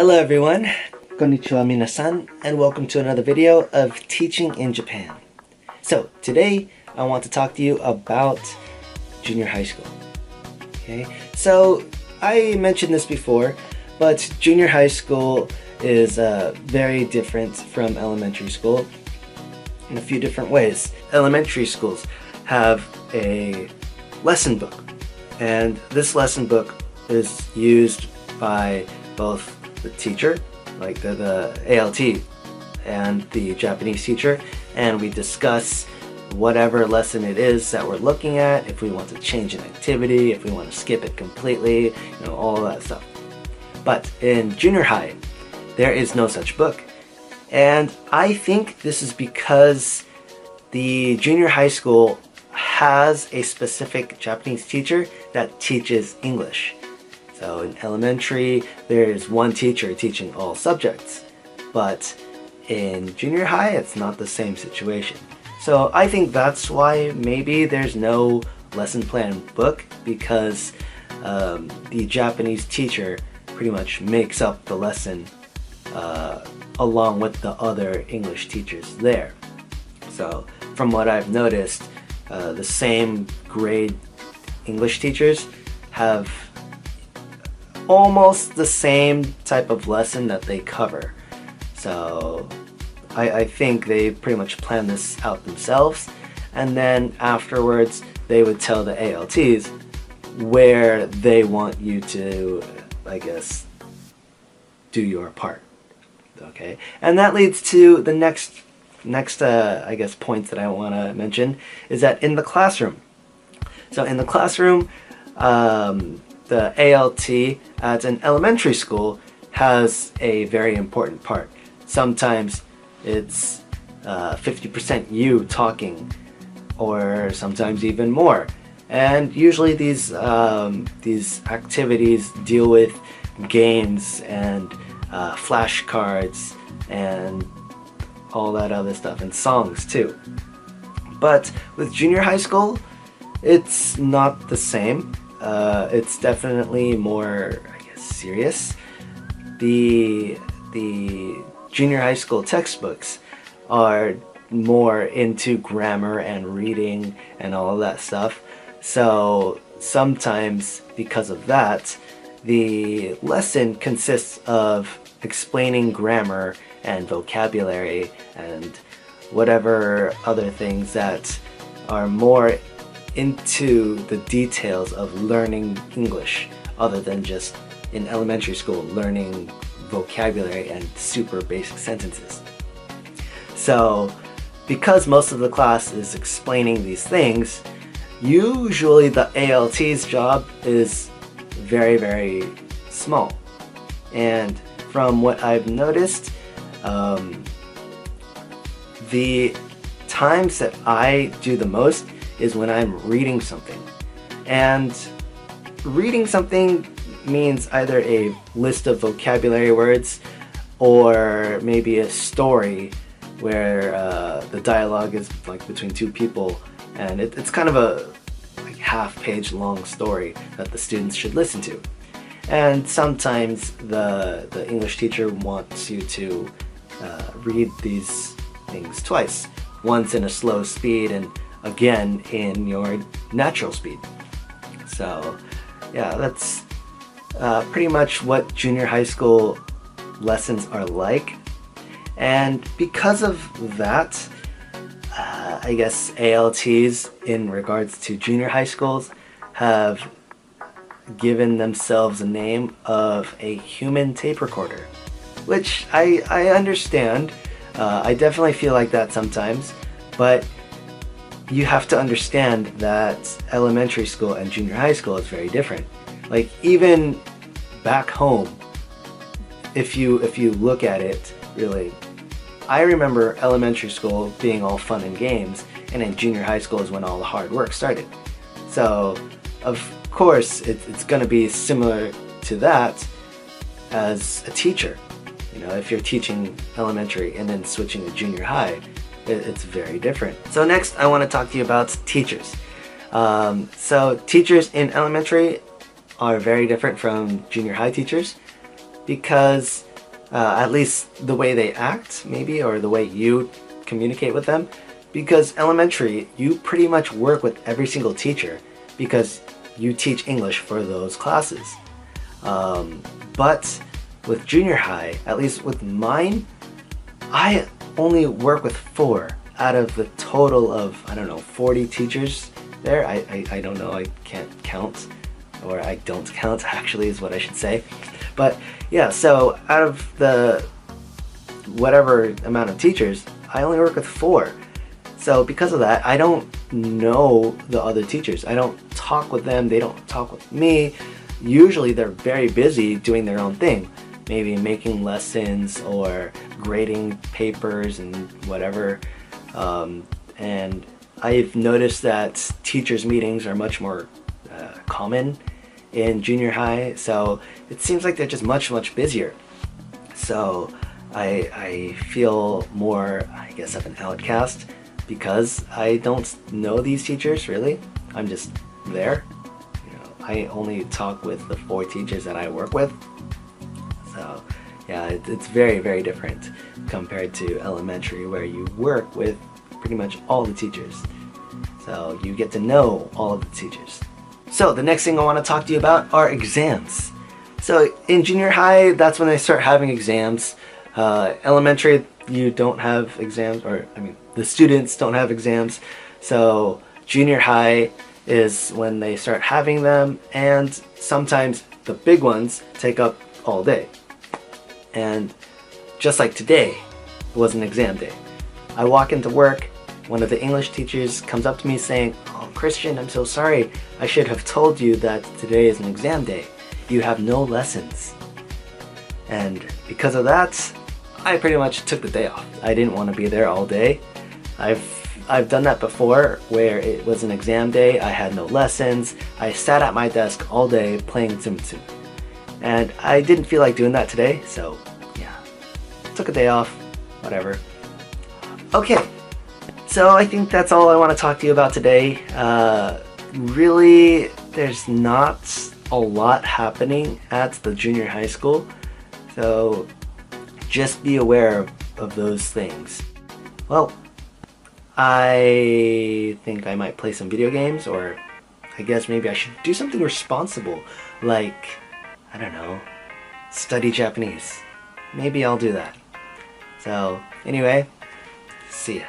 Hello everyone, konnichiwa minasan, and welcome to another video of Teaching in Japan. So today I want to talk to you about junior high school. Okay, so I mentioned this before, but junior high school is very different from elementary school in a few different ways. Elementary schools have a lesson book, and this lesson book is used by both the teacher, like the ALT, and the Japanese teacher, and we discuss whatever lesson it is that we're looking at, if we want to change an activity, if we want to skip it completely, all that stuff. But in junior high, there is no such book, and I think this is because the junior high school has a specific Japanese teacher that teaches English. So in elementary, there is one teacher teaching all subjects, but in junior high, it's not the same situation. So I think that's why maybe there's no lesson plan book, because the Japanese teacher pretty much makes up the lesson along with the other English teachers there. So from what I've noticed, the same grade English teachers have almost the same type of lesson that they cover. So I think they pretty much plan this out themselves, and then afterwards they would tell the ALTs where they want you to, I guess, do your part. Okay, and that leads to the next I guess points that I want to mention, is that in the classroom. So in the classroom, the ALT at an elementary school has a very important part. Sometimes it's 50% you talking, or sometimes even more. And usually these activities deal with games and flashcards and all that other stuff, and songs too. But with junior high school, it's not the same. It's definitely more, I guess, serious. The junior high school textbooks are more into grammar and reading and all of that stuff. So sometimes, because of that, the lesson consists of explaining grammar and vocabulary and whatever other things that are more into the details of learning English, other than just in elementary school learning vocabulary and super basic sentences. So because most of the class is explaining these things, usually the ALT's job is very, very small. And from what I've noticed, the times that I do the most is when I'm reading something. And reading something means either a list of vocabulary words, or maybe a story where the dialogue is like between two people, and it's kind of a half-page long story that the students should listen to. And sometimes the English teacher wants you to read these things twice, once in a slow speed and again in your natural speed. So yeah, that's pretty much what junior high school lessons are like. And because of that, I guess ALTs in regards to junior high schools have given themselves a name of a human tape recorder, which I understand. I definitely feel like that sometimes, but you have to understand that elementary school and junior high school is very different. Like, even back home, if you look at it, really, I remember elementary school being all fun and games, and in junior high school is when all the hard work started. So of course it's going to be similar to that as a teacher. If you're teaching elementary and then switching to junior high, it's very different. So next I want to talk to you about teachers. So teachers in elementary are very different from junior high teachers, because at least the way they act, maybe, or the way you communicate with them. Because elementary, you pretty much work with every single teacher because you teach English for those classes. But with junior high, at least with mine, I only work with 4 out of the total of, I don't know, 40 teachers there. I don't know, I can't count, or I don't count actually is what I should say. But yeah, so out of the whatever amount of teachers, I only work with 4. So because of that, I don't know the other teachers. I don't talk with them, they don't talk with me. Usually they're very busy doing their own thing, maybe making lessons or grading papers and whatever. And I've noticed that teachers' meetings are much more common in junior high, so it seems like they're just much busier. So I feel more, I guess, of an outcast because I don't know these teachers really. I'm just there. You know, I only talk with the 4 teachers that I work with. So yeah, it's very different compared to elementary, where you work with pretty much all the teachers. So you get to know all of the teachers. So the next thing I want to talk to you about are exams. So in junior high, that's when I start having exams. Elementary, you don't have exams, or I mean, the students don't have exams. So junior high is when they start having them, and sometimes the big ones take up all day. And just like today was an exam day. I walk into work, one of the English teachers comes up to me saying, "Oh, Christian, I'm so sorry. I should have told you that today is an exam day. You have no lessons." And because of that, I pretty much took the day off. I didn't want to be there all day. I've done that before, where it was an exam day, I had no lessons, I sat at my desk all day playing Tsum Tsum. And I didn't feel like doing that today, so yeah, took a day off, whatever. Okay, so I think that's all I want to talk to you about today. Really, there's not a lot happening at the junior high school, so just be aware of those things. Well, I think I might play some video games, or I guess maybe I should do something responsible, like, I don't know, study Japanese. Maybe I'll do that. So, anyway, see ya.